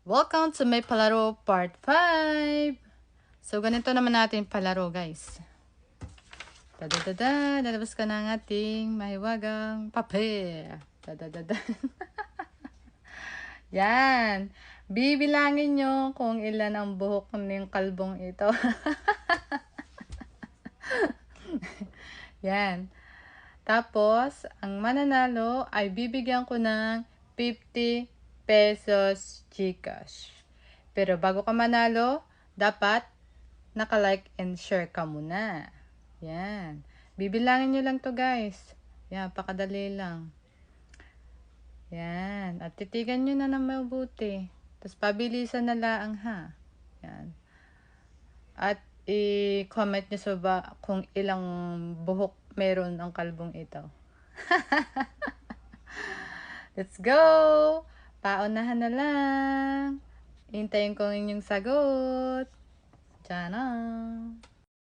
Welcome to my palaro part 5. So, ganito naman natin palaro, guys. Dadadada, lalabas ka ng ating mahiwagang papel. Dadadada. Yan. Bibilangin nyo kung ilan ang buhok ng kalbong ito. Yan. Tapos, ang mananalo ay bibigyan ko ng 50 pesos GCash. Pero bago ka manalo, dapat naka-like and share ka muna. Yan. Bibilangin nyo lang to, guys. Yan, pakadali lang. Yan. At titigan nyo na ng mabuti. Tapos pabilisan na lang, ha. Yan. At i-comment nyo sa kung ilang buhok meron ang kalbong ito. Let's go! Paunahan na lang. Hintayin ko inyong sagot. Diyan na.